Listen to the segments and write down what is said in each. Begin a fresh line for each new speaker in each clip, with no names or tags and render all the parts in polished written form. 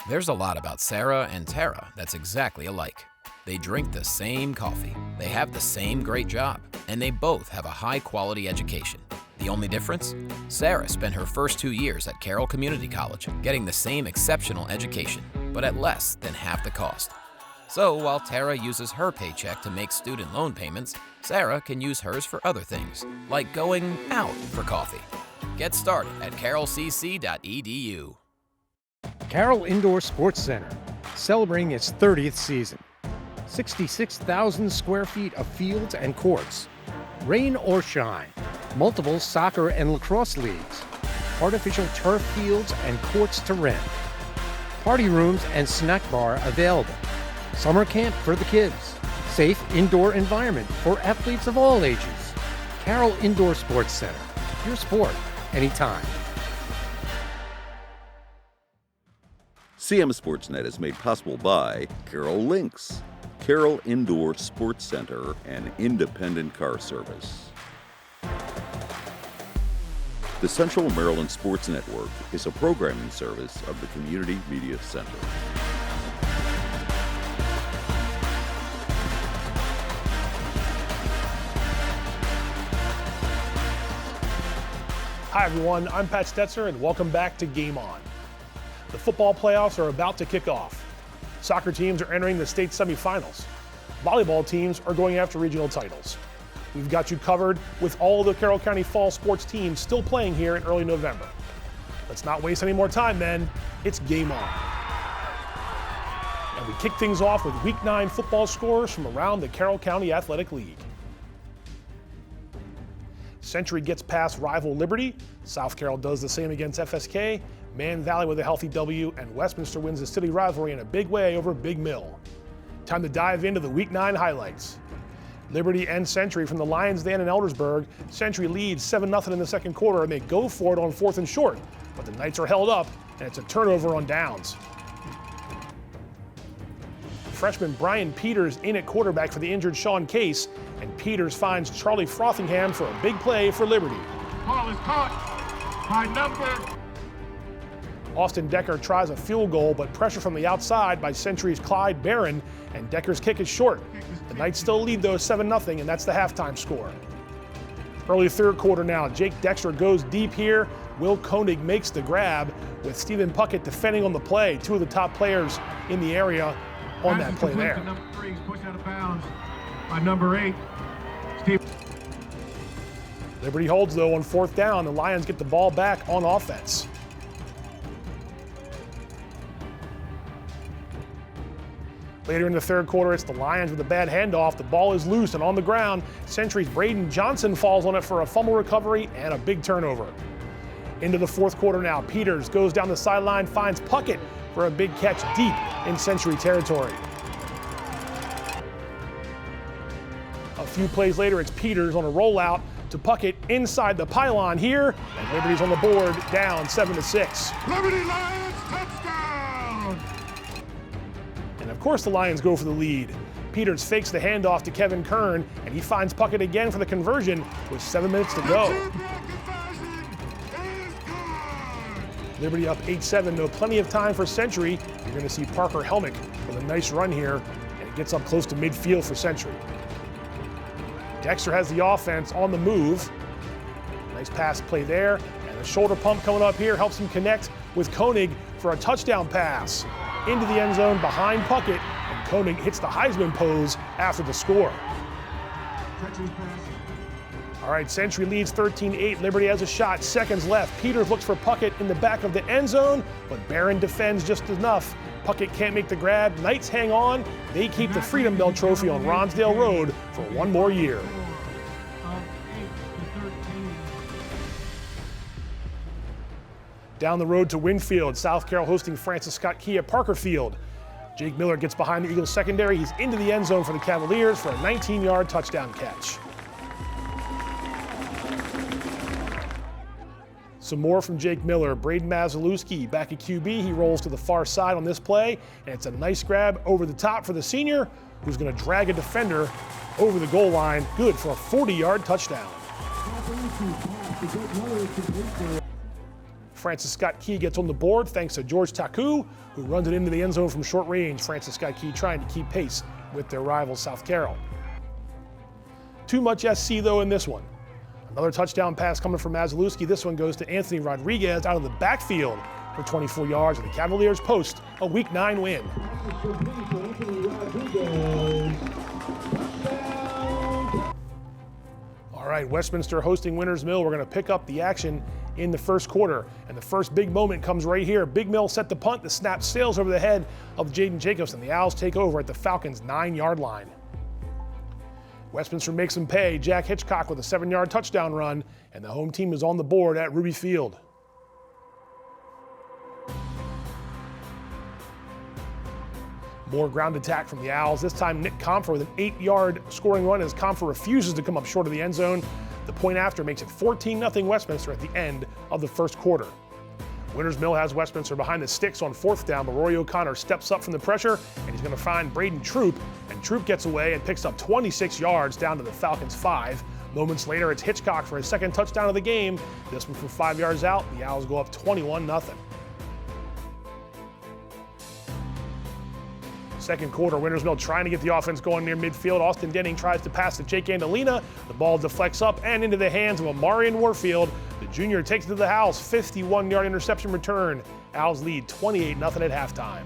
There's a lot about Sarah and Tara that's exactly alike. They drink the same coffee, they have the same great job, and they both have a high-quality education. The only difference? Sarah spent her first 2 years at Carroll Community College, getting the same exceptional education, but at less than half the cost. So while Tara uses her paycheck to make student loan payments, Sarah can use hers for other things, like going out for coffee. Get started at carrollcc.edu.
Carroll Indoor Sports Center, celebrating its 30th season. 66,000 square feet of fields and courts. Rain or shine, multiple soccer and lacrosse leagues. Artificial turf fields and courts to rent. Party rooms and snack bar available. Summer camp for the kids. Safe indoor environment for athletes of all ages. Carroll Indoor Sports Center, your sport, anytime.
CMSportsNet is made possible by Carroll Lynx, Carroll Indoor Sports Center, and Independent Car Service. The Central Maryland Sports Network is a programming service of the Community Media Center.
Hi everyone, I'm Pat Stetzer and welcome back to Game On. The football playoffs are about to kick off. Soccer teams are entering the state semifinals. Volleyball teams are going after regional titles. We've got you covered with all the Carroll County fall sports teams still playing here in early November. Let's not waste any more time then, it's Game On. And we kick things off with Week 9 football scores from around the Carroll County Athletic League. Century gets past rival Liberty, South Carroll does the same against FSK, Man Valley with a healthy W, and Westminster wins the city rivalry in a big way over Big Mill. Time to dive into the Week 9 highlights. Liberty and Century from the Lions Den in Eldersburg. Century leads 7-0 in the second quarter and they go for it on 4th and short, but the Knights are held up and it's a turnover on downs. Freshman Brian Peters in at quarterback for the injured Sean Case, and Peters finds Charlie Frothingham for a big play for Liberty.
Ball is caught by number.
Austin Decker tries a field goal, but pressure from the outside by Century's Clyde Barron, and Decker's kick is short. The Knights still lead though 7-0, and that's the halftime score. Early third quarter now, Jake Dexter goes deep here. Will Koenig makes the grab with Stephen Puckett defending on the play. Two of the top players in the area on that play there.
Number 3 is pushed out of bounds by number 8, Steve.
Liberty holds though on 4th down. The Lions get the ball back on offense. Later in the third quarter, it's the Lions with a bad handoff. The ball is loose and on the ground. Century's Braden Johnson falls on it for a fumble recovery and a big turnover. Into the fourth quarter now. Peters goes down the sideline, finds Puckett for a big catch deep in Century territory. A few plays later, it's Peters on a rollout to Puckett inside the pylon here, and Liberty's on the board, down 7-6.
Liberty Lions touchdown!
And of course the Lions go for the lead. Peters fakes the handoff to Kevin Kern, and he finds Puckett again for the conversion with 7 minutes to go. Liberty up 8-7, though plenty of time for Century. You're going to see Parker Helmick with a nice run here, and it gets up close to midfield for Century. Dexter has the offense on the move. Nice pass play there, and the shoulder pump coming up here helps him connect with Koenig for a touchdown pass into the end zone behind Puckett, and Koenig hits the Heisman pose after the score. All right, Century leads 13-8. Liberty has a shot, seconds left. Peters looks for Puckett in the back of the end zone, but Barron defends just enough. Puckett can't make the grab. Knights hang on. They keep the Freedom Bell Trophy on Ronsdale Road for one more year. Down the road to Winfield, South Carroll hosting Francis Scott Key at Parker Field. Jake Miller gets behind the Eagles secondary. He's into the end zone for the Cavaliers for a 19-yard touchdown catch. Some more from Jake Miller. Braden Mazalewski back at QB. He rolls to the far side on this play, and it's a nice grab over the top for the senior, who's going to drag a defender over the goal line. Good for a 40-yard touchdown. Francis Scott Key gets on the board thanks to George Taku, who runs it into the end zone from short range. Francis Scott Key trying to keep pace with their rival South Carroll. Too much SC though in this one. Another touchdown pass coming from Mazalewski. This one goes to Anthony Rodriguez out of the backfield for 24 yards, and the Cavaliers post a Week 9 win. All right, Westminster hosting Winters Mill. We're going to pick up the action in the first quarter, and the first big moment comes right here. Big Mill set the punt. The snap sails over the head of Jaden Jacobson. The Owls take over at the Falcons' 9-yard line. Westminster makes them pay. Jack Hitchcock with a 7-yard touchdown run, and the home team is on the board at Ruby Field. More ground attack from the Owls. This time Nick Comfer with an 8-yard scoring run as Comfer refuses to come up short of the end zone. The point after makes it 14-0 Westminster at the end of the first quarter. Winters Mill has Westminster behind the sticks on 4th down, but Rory O'Connor steps up from the pressure, and he's going to find Braden Troop, and Troop gets away and picks up 26 yards down to the Falcons' 5. Moments later, it's Hitchcock for his second touchdown of the game. This one from 5 yards out. The Owls go up 21-0. Second quarter, Winters Mill trying to get the offense going near midfield. Austin Denning tries to pass to Jake Andolina. The ball deflects up and into the hands of Amarian Warfield. The junior takes it to the house. 51-yard interception return. Owls lead 28-0 at halftime.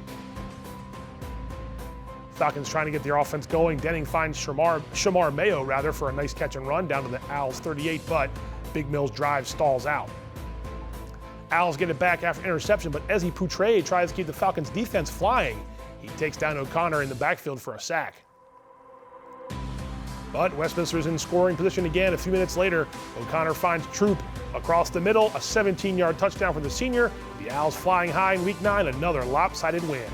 Falcons trying to get their offense going. Denning finds Shamar Mayo for a nice catch and run down to the Owls 38, but Big Mill's drive stalls out. Owls get it back after interception, but Ezzy Poutre tries to keep the Falcons defense flying. He takes down O'Connor in the backfield for a sack. But Westminster's in scoring position again. A few minutes later, O'Connor finds Troop across the middle, a 17-yard touchdown for the senior. The Owls flying high in Week 9, another lopsided win.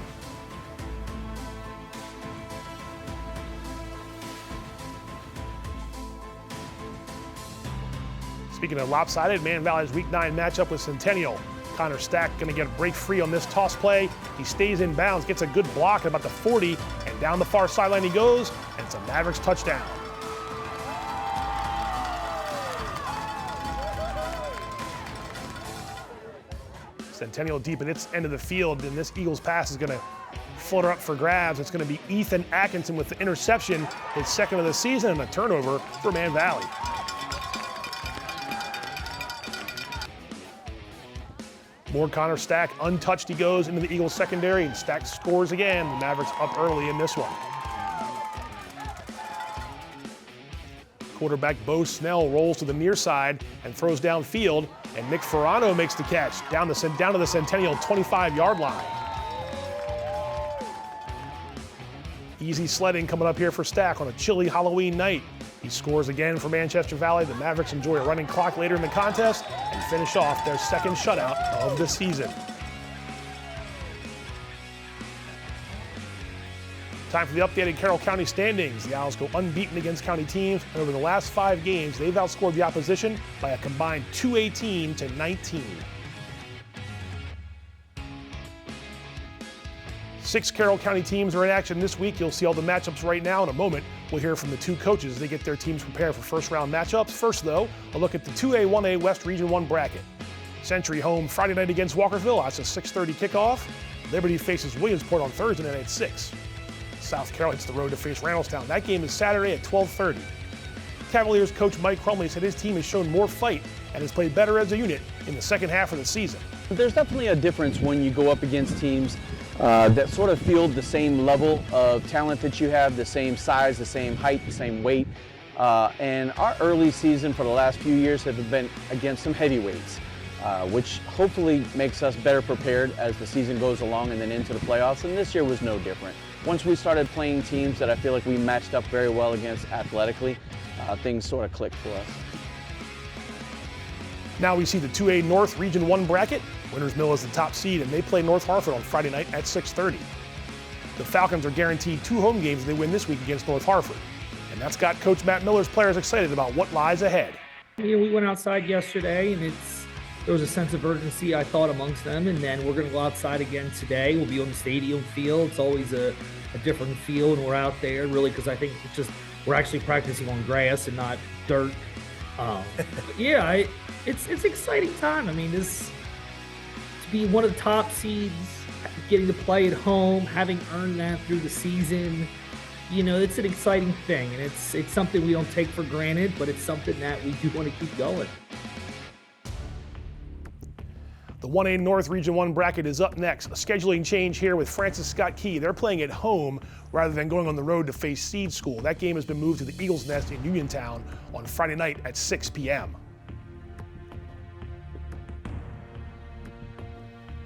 Speaking of lopsided, Man Valley's Week 9 matchup with Centennial. Connor Stack going to get a break free on this toss play. He stays in bounds, gets a good block at about the 40, and down the far sideline he goes, and it's a Mavericks touchdown. Centennial deep at its end of the field, and this Eagles pass is going to flutter up for grabs. It's going to be Ethan Atkinson with the interception, his second of the season, and a turnover for Man Valley. More Connor Stack, untouched he goes into the Eagles secondary, and Stack scores again. The Mavericks up early in this one. Quarterback Bo Snell rolls to the near side and throws downfield, and Nick Ferrano makes the catch down to the Centennial 25-yard line. Easy sledding coming up here for Stack on a chilly Halloween night. He scores again for Manchester Valley. The Mavericks enjoy a running clock later in the contest and finish off their second shutout of the season. Time for the updated Carroll County standings. The Owls go unbeaten against county teams, and over the last 5 games, they've outscored the opposition by a combined 218 to 19. 6 Carroll County teams are in action this week. You'll see all the matchups right now. In a moment, we'll hear from the 2 coaches as they get their teams prepared for first-round matchups. First, though, a look at the 2A, 1A West Region 1 bracket. Century home Friday night against Walkersville. That's a 6:30 kickoff. Liberty faces Williamsport on Thursday night at 6. South Carroll hits the road to face Randallstown. That game is Saturday at 12:30. Cavaliers coach Mike Crumley said his team has shown more fight and has played better as a unit in the second half of the season.
There's definitely a difference when you go up against teams that sort of field the same level of talent that you have, the same size, the same height, the same weight. And our early season for the last few years have been against some heavyweights, which hopefully makes us better prepared as the season goes along and then into the playoffs. And this year was no different. Once we started playing teams that I feel like we matched up very well against athletically, things sort of clicked for us.
Now we see the 2A North Region 1 bracket. Winters Mill is the top seed, and they play North Hartford on Friday night at 6:30. The Falcons are guaranteed 2 home games if they win this week against North Hartford. And that's got Coach Matt Miller's players excited about what lies ahead.
We went outside yesterday, and there was a sense of urgency, I thought, amongst them. And then we're going to go outside again today. We'll be on the stadium field. It's always a different feel when we're out there, really, because I think we're actually practicing on grass and not dirt. It's exciting time. I mean, to be one of the top seeds, getting to play at home, having earned that through the season, you know, it's an exciting thing, and it's something we don't take for granted, but it's something that we do want to keep going.
The 1A North Region 1 bracket is up next. A scheduling change here with Francis Scott Key. They're playing at home rather than going on the road to face Seed School. That game has been moved to the Eagles Nest in Uniontown on Friday night at 6 p.m.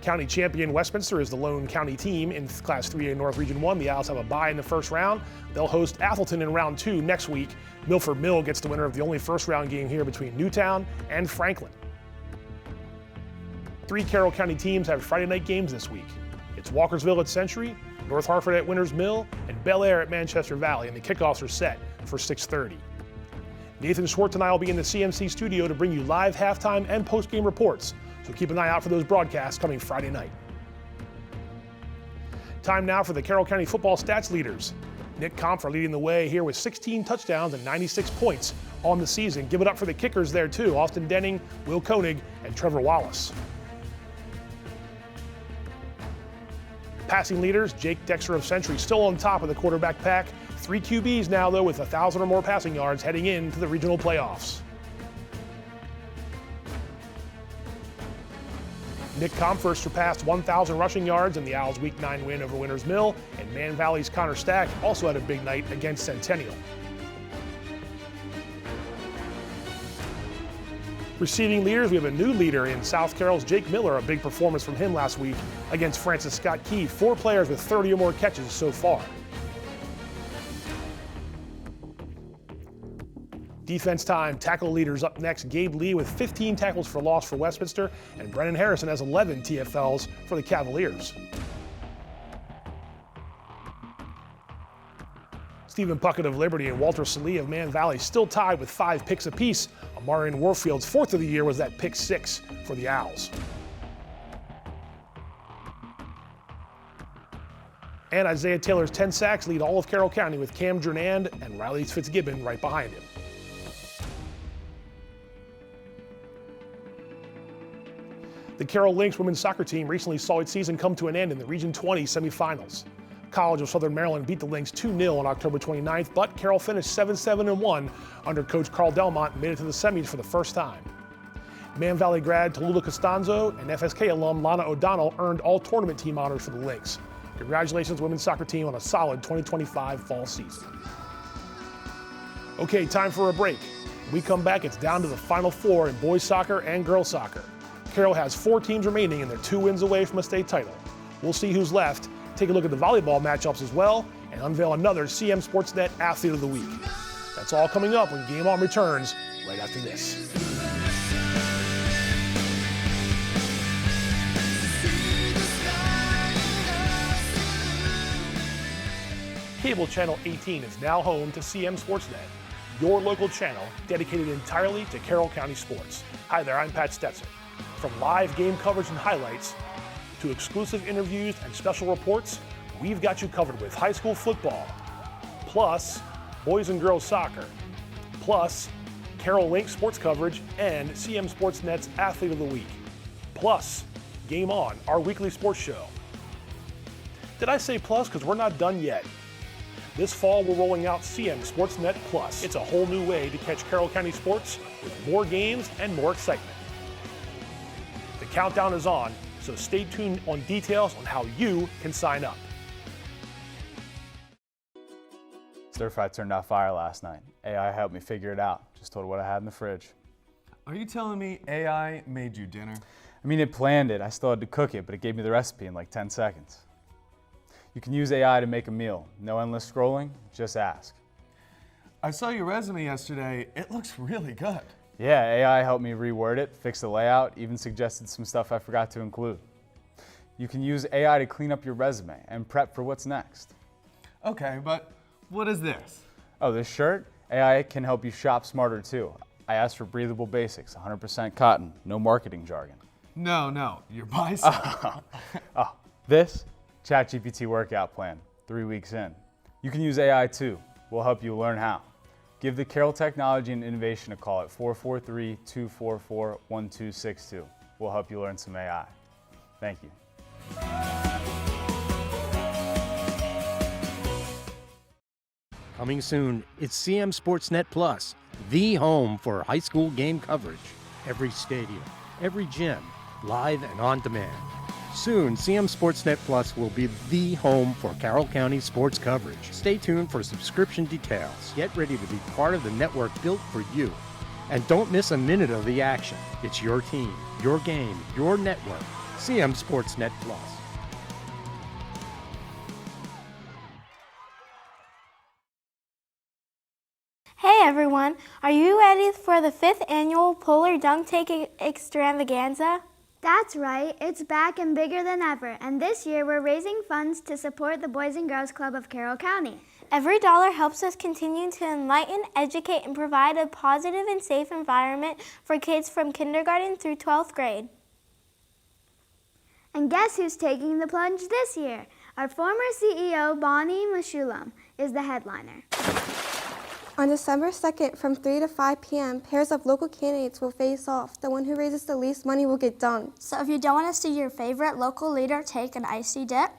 County champion Westminster is the lone county team in Class 3A North Region 1. The Owls have a bye in the first round. They'll host Athelton in round 2 next week. Milford Mill gets the winner of the only first round game here between Newtown and Franklin. 3 Carroll County teams have Friday night games this week. It's Walkersville at Century, North Hartford at Winters Mill, and Bel Air at Manchester Valley, and the kickoffs are set for 6:30. Nathan Schwartz and I will be in the CMC studio to bring you live halftime and post-game reports, so keep an eye out for those broadcasts coming Friday night. Time now for the Carroll County football stats leaders. Nick Kampfer leading the way here with 16 touchdowns and 96 points on the season. Give it up for the kickers there too, Austin Denning, Will Koenig, and Trevor Wallace. Passing leaders, Jake Dexter of Century still on top of the quarterback pack. 3 QBs now though with 1,000 or more passing yards heading into the regional playoffs. Nick Kampfer surpassed 1,000 rushing yards in the Owls' Week 9 win over Winters Mill, and Man Valley's Connor Stack also had a big night against Centennial. Receiving leaders, we have a new leader in South Carroll's Jake Miller, a big performance from him last week against Francis Scott Key. 4 players with 30 or more catches so far. Defense time, tackle leaders up next. Gabe Lee with 15 tackles for loss for Westminster, and Brennan Harrison has 11 TFLs for the Cavaliers. Stephen Puckett of Liberty and Walter Salee of Man Valley still tied with 5 picks apiece. Amarian Warfield's 4th of the year was that pick 6 for the Owls. And Isaiah Taylor's 10 sacks lead all of Carroll County with Cam Jernand and Riley Fitzgibbon right behind him. The Carroll Lynx women's soccer team recently saw its season come to an end in the Region 20 semifinals. College of Southern Maryland beat the Lynx 2-0 on October 29th, but Carroll finished 7-7-1 under coach Carl Delmont and made it to the semis for the first time. Man Valley grad Tallulah Costanzo and FSK alum Lana O'Donnell earned all tournament team honors for the Lynx. Congratulations, women's soccer team, on a solid 2025 fall season. Okay, time for a break. When we come back, it's down to the Final Four in boys soccer and girls soccer. Carroll has 4 teams remaining and they're 2 wins away from a state title. We'll see who's left, take a look at the volleyball matchups as well, and unveil another CMSportsNet Athlete of the Week. That's all coming up when Game On returns right after this. Cable Channel 18 is now home to CMSportsNet, your local channel dedicated entirely to Carroll County sports. Hi there, I'm Pat Stetzer. From live game coverage and highlights to exclusive interviews and special reports, we've got you covered with high school football, plus boys and girls soccer, plus Carroll Lynx sports coverage and CMSportsNet's Athlete of the Week, plus Game On, our weekly sports show. Did I say plus? Because we're not done yet. This fall, we're rolling out CMSportsNet Plus. It's a whole new way to catch Carroll County sports with more games and more excitement. The countdown is on, so stay tuned on details on how you can sign up.
Stir fry turned out fire last night. AI helped me figure it out. Just told her what I had in the fridge.
Are you telling me AI made you dinner?
I mean, it planned it. I still had to cook it, but it gave me the recipe in like 10 seconds. You can use AI to make a meal. No endless scrolling, just ask.
I saw your resume yesterday. It looks really good.
Yeah, AI helped me reword it, fix the layout, even suggested some stuff I forgot to include. You can use AI to clean up your resume and prep for what's next.
Okay, but what is this?
Oh, this shirt? AI can help you shop smarter too. I asked for breathable basics, 100% cotton, no marketing jargon.
No, your bicep.
This? ChatGPT workout plan, 3 weeks in. You can use AI too. We'll help you learn how. Give the Carroll Technology and Innovation a call at 443-244-1262. We'll help you learn some AI. Thank you.
Coming soon, it's CMSportsNet Plus, the home for high school game coverage. Every stadium, every gym, live and on demand. Soon, CMSportsNet Plus will be the home for Carroll County sports coverage. Stay tuned for subscription details. Get ready to be part of the network built for you. And don't miss a minute of the action. It's your team, your game, your network. CMSportsNet Plus.
Hey everyone, are you ready for the 5th annual Polar Dunk Tank Extravaganza?
That's right, it's back and bigger than ever, and this year we're raising funds to support the Boys and Girls Club of Carroll County.
Every dollar helps us continue to enlighten, educate, and provide a positive and safe environment for kids from kindergarten through 12th grade.
And guess who's taking the plunge this year? Our former CEO, Bonnie Mashulam, is the headliner.
On December 2nd from 3 to 5 p.m., pairs of local candidates will face off. The one who raises the least money will get dunked.
So if you don't want to see your favorite local leader take an icy dip,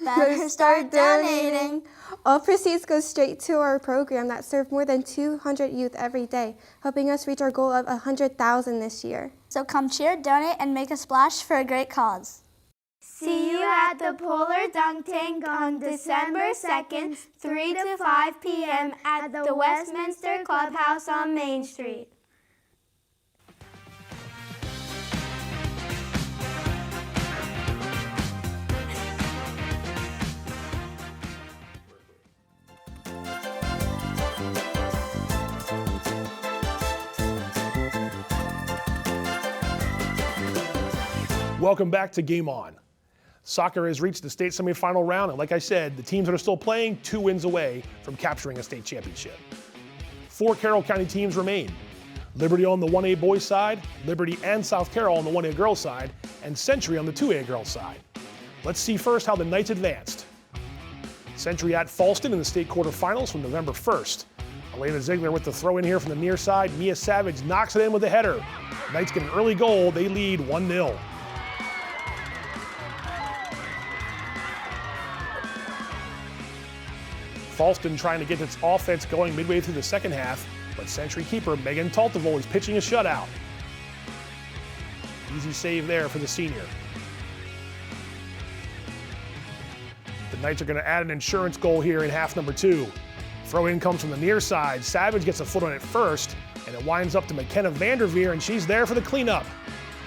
better start donating.
All proceeds go straight to our program that serves more than 200 youth every day, helping us reach our goal of 100,000 this year.
So come cheer, donate, and make a splash for a great cause.
See you at the Polar Dunk Tank on December 2nd, 3 to 5 p.m. at the Westminster Clubhouse on Main Street.
Welcome back to Game On. Soccer has reached the state semifinal round, and like I said, the teams that are still playing 2 wins away from capturing a state championship. 4 Carroll County teams remain. Liberty on the 1A boys side, Liberty and South Carroll on the 1A girls side, and Century on the 2A girls side. Let's see first how the Knights advanced. Century at Falston in the state quarterfinals from November 1st. Elena Ziegler with the throw in here from the near side. Mia Savage knocks it in with a header. Knights get an early goal. They lead 1-0. Falston trying to get its offense going midway through the second half, but Century keeper Megan Taltevol is pitching a shutout. Easy save there for the senior. The Knights are going to add an insurance goal here in half number 2. Throw in comes from the near side. Savage gets a foot on it first, and it winds up to McKenna Vanderveer, and she's there for the cleanup.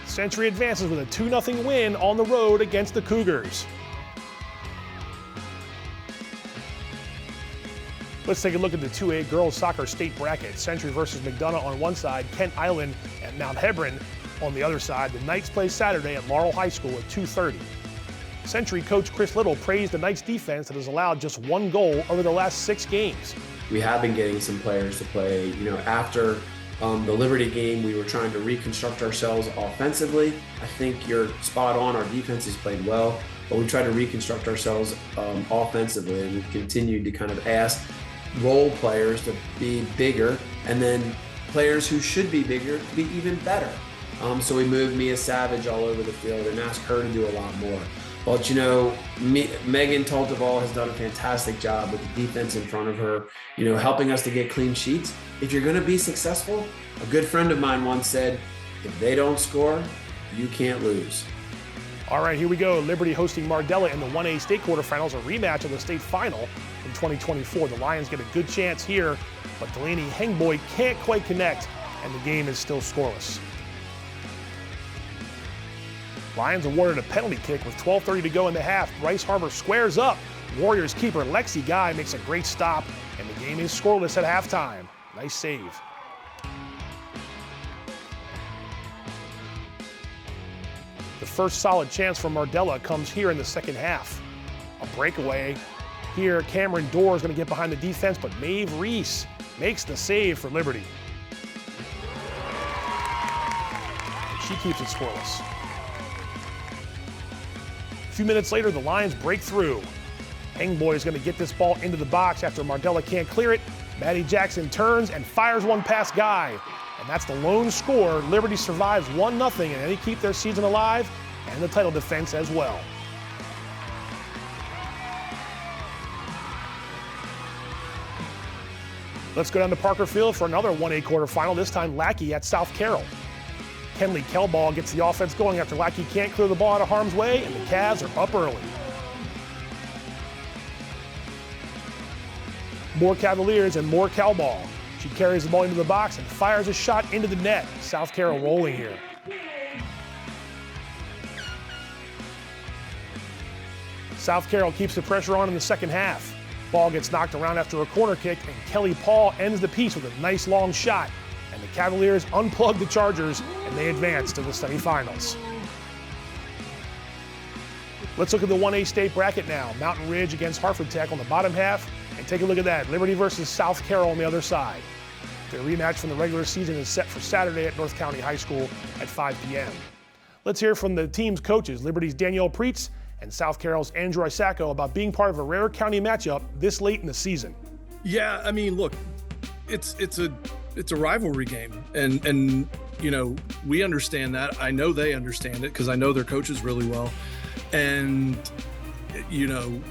Century advances with a 2-0 win on the road against the Cougars. Let's take a look at the 2A girls soccer state bracket. Century versus McDonough on one side, Kent Island and Mount Hebron on the other side. The Knights play Saturday at Laurel High School at 2:30. Century coach Chris Little praised the Knights defense that has allowed just 1 goal over the last 6 games.
We have been getting some players to play. After the Liberty game, we were trying to reconstruct ourselves offensively. I think you're spot on. Our defense has played well, but we tried to reconstruct ourselves offensively, and we've continued to kind of ask role players to be bigger, and then players who should be bigger to be even better. So we moved Mia Savage all over the field and asked her to do a lot more. But Megan Taltevol has done a fantastic job with the defense in front of her, helping us to get clean sheets. If you're going to be successful, a good friend of mine once said, if they don't score, you can't lose.
All right, here we go. Liberty hosting Mardella in the 1A state quarterfinals, a rematch of the state final in 2024. The Lions get a good chance here, but Delaney Hengboy can't quite connect, and the game is still scoreless. Lions awarded a penalty kick with 12:30 to go in the half. Bryce Harbor squares up. Warriors keeper Lexi Guy makes a great stop, and the game is scoreless at halftime. Nice save. The first solid chance for Mardella comes here in the second half. A breakaway. Here, Cameron Dorr is going to get behind the defense, but Maeve Reese makes the save for Liberty. She keeps it scoreless. A few minutes later, the Lions break through. Hengboy is going to get this ball into the box after Mardella can't clear it. Maddie Jackson turns and fires one past Guy. And that's the lone score. Liberty survives 1-0, and they keep their season alive and the title defense as well. Let's go down to Parker Field for another 1A quarterfinal, this time Lackey at South Carroll. Kenley Kelball gets the offense going after Lackey can't clear the ball out of harm's way, and the Cavs are up early. More Cavaliers and more Kelball. She carries the ball into the box and fires a shot into the net. South Carroll rolling here. South Carroll keeps the pressure on in the second half. Ball gets knocked around after a corner kick, and Kelly Paul ends the piece with a nice long shot. And the Cavaliers unplug the Chargers, and they advance to the semifinals. Let's look at the 1A state bracket now. Mountain Ridge against Hartford Tech on the bottom half. And take a look at that. Liberty versus South Carroll on the other side. Their rematch from the regular season is set for Saturday at North County High School at 5 p.m. Let's hear from the team's coaches, Liberty's Danielle Preetz and South Carroll's Andrew Isacco, about being part of a rare county matchup this late in the season.
Yeah, I mean, look, it's a rivalry game, and you know, we understand that. I know they understand it because I know their coaches really well, and you know,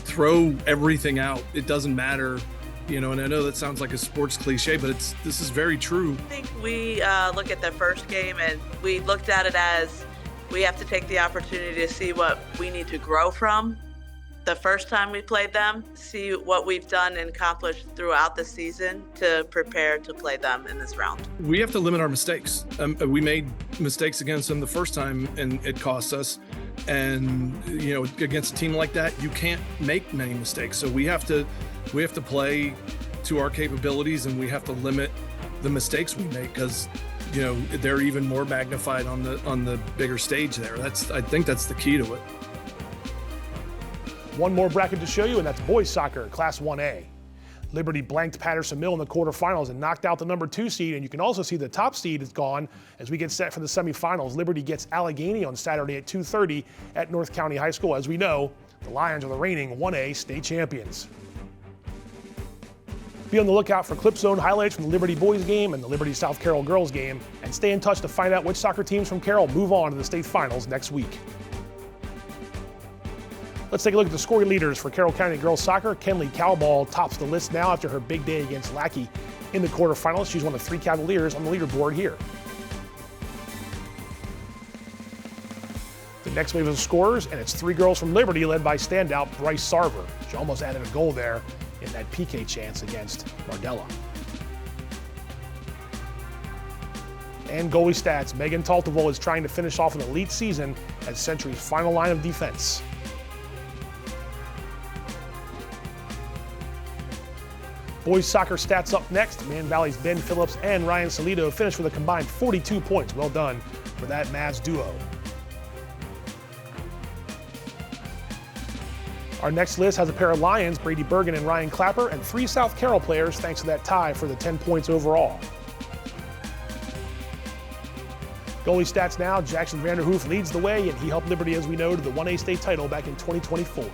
throw everything out. It doesn't matter, you know. And I know that sounds like a sports cliche, but this is very true.
I think we look at the first game and we looked at it as we have to take the opportunity to see what we need to grow from the first time we played them, see what we've done and accomplished throughout the season to prepare to play them in this round.
We have to limit our mistakes. We made mistakes against them the first time and it cost us. And, you know, against a team like that, you can't make many mistakes. So we have to play to our capabilities, and we have to limit the mistakes we make because, you know, they're even more magnified on the bigger stage there. I think that's the key to it.
One more bracket to show you, and that's boys soccer, Class 1A. Liberty blanked Patterson Mill in the quarterfinals and knocked out the number 2 seed, and you can also see the top seed is gone as we get set for the semifinals. Liberty gets Allegheny on Saturday at 2:30 at North County High School. As we know, the Lions are the reigning 1A state champions. Be on the lookout for Clip Zone highlights from the Liberty boys game and the Liberty South Carroll girls game, and stay in touch to find out which soccer teams from Carroll move on to the state finals next week. Let's take a look at the scoring leaders for Carroll County girls soccer. Kenley Cowball tops the list now after her big day against Lackey in the quarterfinals. She's one of 3 Cavaliers on the leaderboard here. The next wave of scorers, and it's 3 girls from Liberty led by standout Bryce Sarver. She almost added a goal there in that PK chance against Mardella. And goalie stats, Megan Taltavold is trying to finish off an elite season as Century's final line of defense. Boys soccer stats up next. Man Valley's Ben Phillips and Ryan Salido finished with a combined 42 points. Well done for that Mavs duo. Our next list has a pair of Lions, Brady Bergen and Ryan Clapper, and 3 South Carroll players thanks to that tie for the 10 points overall. Goalie stats now, Jackson Vanderhoof leads the way, and he helped Liberty, as we know, to the 1A state title back in 2024.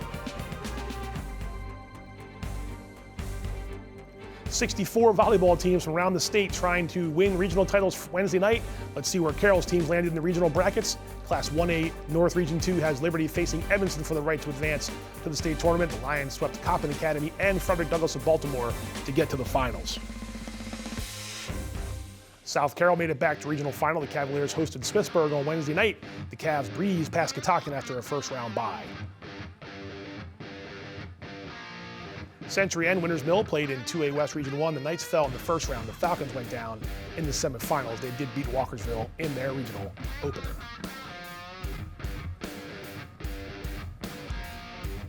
64 volleyball teams from around the state trying to win regional titles Wednesday night. Let's see where Carroll's teams landed in the regional brackets. Class 1A North Region 2 has Liberty facing Evanston for the right to advance to the state tournament. The Lions swept Coppin Academy and Frederick Douglass of Baltimore to get to the finals. South Carroll made it back to regional final. The Cavaliers hosted Smithsburg on Wednesday night. The Cavs breezed past Catoctin after a first round bye. Century and Winters Mill played in 2A West Region 1. The Knights fell in the first round. The Falcons went down in the semifinals. They did beat Walkersville in their regional opener.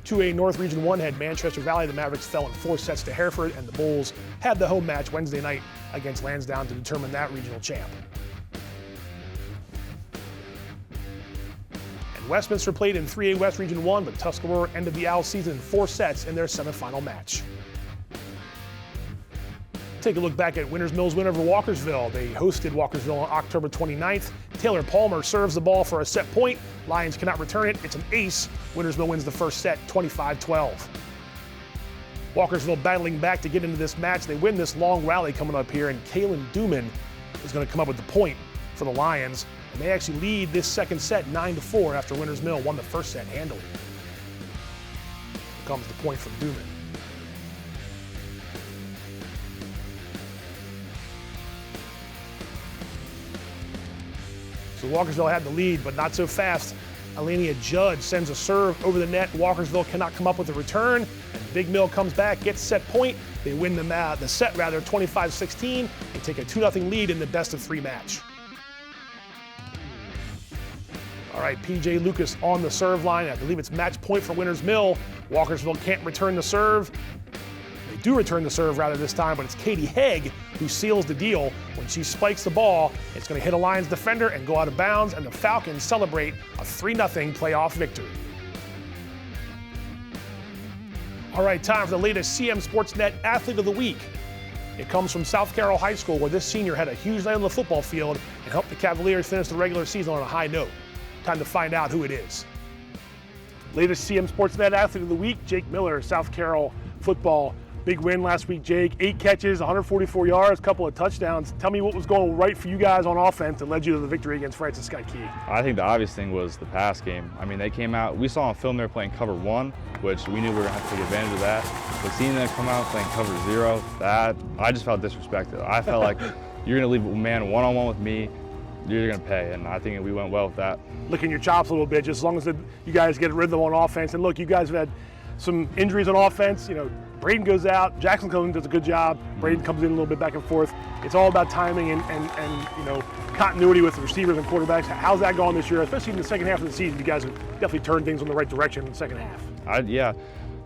2A North Region 1 had Manchester Valley. The Mavericks fell in 4 sets to Hereford, and the Bulls had the home match Wednesday night against Lansdowne to determine that regional champ. Westminster played in 3A West Region 1, but Tuscarora ended the Owls season in 4 sets in their semifinal match. Take a look back at Winters Mill's win over Walkersville. They hosted Walkersville on October 29th. Taylor Palmer serves the ball for a set point. Lions cannot return it. It's an ace. Winters Mill wins the first set, 25-12. Walkersville battling back to get into this match. They win this long rally coming up here, and Kaylin Duman is going to come up with the point for the Lions. And they actually lead this second set 9-4 after Winters Mill won the first set handily. Here comes the point from Duman. So Walkersville had the lead, but not so fast. Alania Judge sends a serve over the net. Walkersville cannot come up with a return. And Big Mill comes back, gets set point. They win the set 25-16, and take a 2-0 lead in the best-of-3 match. All right, PJ Lucas on the serve line. I believe it's match point for Winters Mill. Walkersville can't return the serve. They do return the serve rather this time, but it's Katie Haig who seals the deal. When she spikes the ball, it's going to hit a Lions defender and go out of bounds, and the Falcons celebrate a 3-0 playoff victory. All right, time for the latest CMSportsNet Athlete of the Week. It comes from South Carroll High School, where this senior had a huge night on the football field and helped the Cavaliers finish the regular season on a high note. Time to find out who it is. Latest CMSportsNet Athlete of the Week, Jake Miller, South Carroll football. Big win last week, Jake. 8 catches, 144 yards, couple of touchdowns. Tell me what was going right for you guys on offense that led you to the victory against Francis Scott Key.
I think the obvious thing was the pass game. I mean, they came out, we saw on film they were playing cover 1, which we knew we were going to have to take advantage of that. But seeing them come out playing cover 0, that, I just felt disrespected. I felt like you're going to leave a man one-on-one with me, you're going to pay, and I think we went well with that.
Licking your chops a little bit, just as long as you guys get rhythm on offense. And look, you guys have had some injuries on offense. You know, Braden goes out, Jackson comes in, does a good job. Braden comes in a little bit back and forth. It's all about timing and you know, continuity with the receivers and quarterbacks. How's that going this year, especially in the second half of the season? You guys have definitely turned things in the right direction in the second half.
Yeah.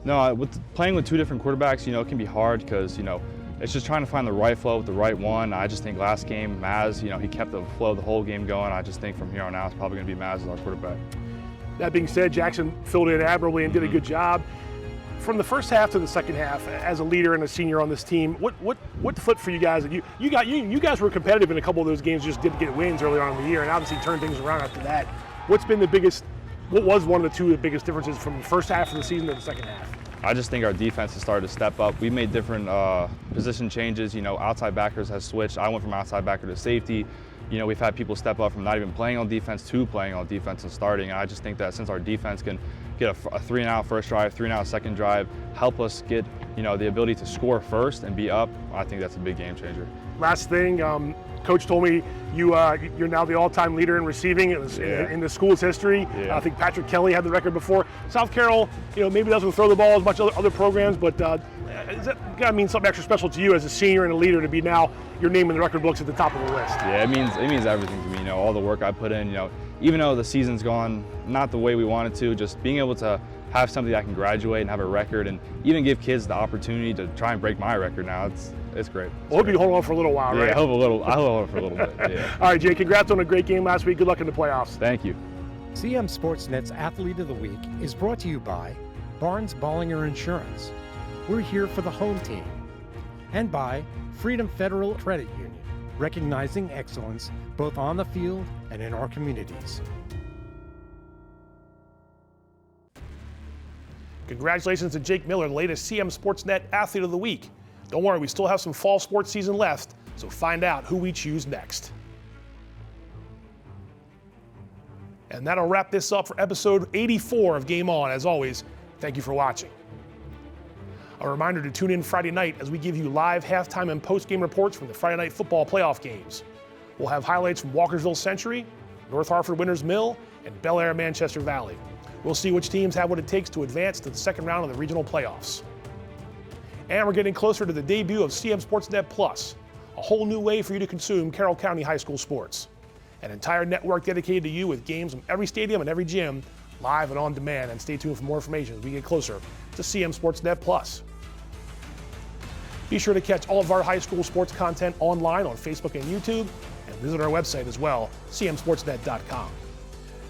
No, playing with 2 different quarterbacks, you know, it can be hard because, you know, it's just trying to find the right flow with the right one. I just think last game, Maz, you know, he kept the flow the whole game going. I just think from here on out, it's probably going to be Maz as our quarterback.
That being said, Jackson filled in admirably and did a good job. From the first half to the second half, as a leader and a senior on this team, what flipped for you guys? You guys were competitive in a couple of those games, just didn't get wins early on in the year, and obviously turned things around after that. What was one of the 2 of the biggest differences from the first half of the season to the second half?
I just think our defense has started to step up. We made different position changes. You know, outside backers has switched. I went from outside backer to safety. You know, we've had people step up from not even playing on defense to playing on defense and starting. And I just think that since our defense can get a 3-and-out first drive, 3-and-out second drive, help us get, you know, the ability to score first and be up, I think that's a big game changer.
Last thing, Coach told me you're now the all-time leader in receiving in the school's history.
Yeah.
I think Patrick Kelly had the record before. South Carroll, you know, maybe doesn't throw the ball as much as other programs, but does that gotta mean something extra special to you as a senior and a leader to be now your name in the record books at the top of the list?
Yeah, it means everything to me. You know, all the work I put in. You know, even though the season's gone not the way we wanted to, just being able to have something I can graduate and have a record, and even give kids the opportunity to try and break my record now. It's great.
I hope you hold on for a little while, right?
Yeah, I'll hold on for a little bit. Yeah.
All right, Jay, congrats on a great game last week. Good luck in the playoffs.
Thank you.
CMSportsNet's Athlete of the Week is brought to you by Barnes Bollinger Insurance. We're here for the home team. And by Freedom Federal Credit Union, recognizing excellence both on the field and in our communities.
Congratulations to Jake Miller, the latest CMSportsNet Athlete of the Week. Don't worry, we still have some fall sports season left, so find out who we choose next. And that'll wrap this up for episode 84 of Game On. As always, thank you for watching. A reminder to tune in Friday night as we give you live halftime and post-game reports from the Friday Night Football playoff games. We'll have highlights from Walkersville Century, North Hartford Winters Mill, and Bel Air Manchester Valley. We'll see which teams have what it takes to advance to the second round of the regional playoffs. And we're getting closer to the debut of CMSportsNet Plus, a whole new way for you to consume Carroll County high school sports. An entire network dedicated to you with games from every stadium and every gym, live and on demand. And stay tuned for more information as we get closer to CMSportsNet Plus. Be sure to catch all of our high school sports content online on Facebook and YouTube, and visit our website as well, cmsportsnet.com.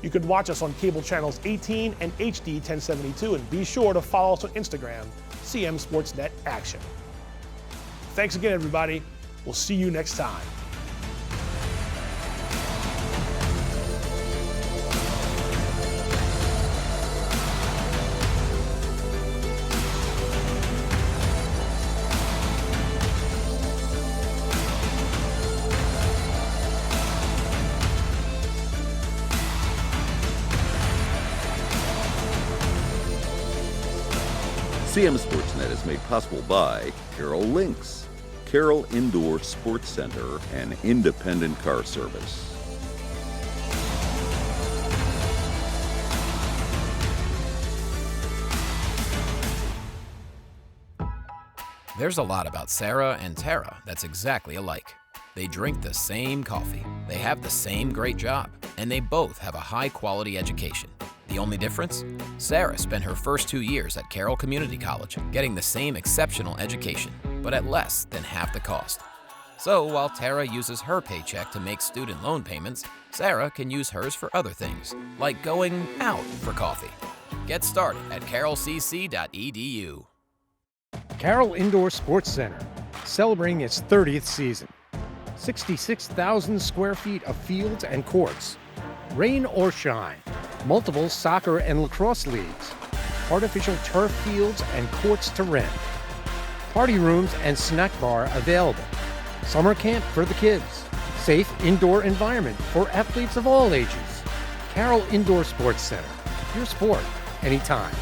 You can watch us on cable channels 18 and HD 1072, and be sure to follow us on Instagram, CMSportsNet Action. Thanks again, everybody. We'll see you next time.
CMSportsNet is made possible by Carroll Lynx, Carroll Indoor Sports Center, and independent car service.
There's a lot about Sarah and Tara that's exactly alike. They drink the same coffee, they have the same great job, and they both have a high-quality education. The only difference? Sarah spent her first 2 years at Carroll Community College, getting the same exceptional education, but at less than half the cost. So while Tara uses her paycheck to make student loan payments, Sarah can use hers for other things, like going out for coffee. Get started at carrollcc.edu.
Carroll Indoor Sports Center, celebrating its 30th season. 66,000 square feet of fields and courts. Rain or shine, multiple soccer and lacrosse leagues. Artificial turf fields and courts to rent. Party rooms and snack bar available. Summer camp for the kids. Safe indoor environment for athletes of all ages. Carroll Indoor Sports Center, your sport anytime.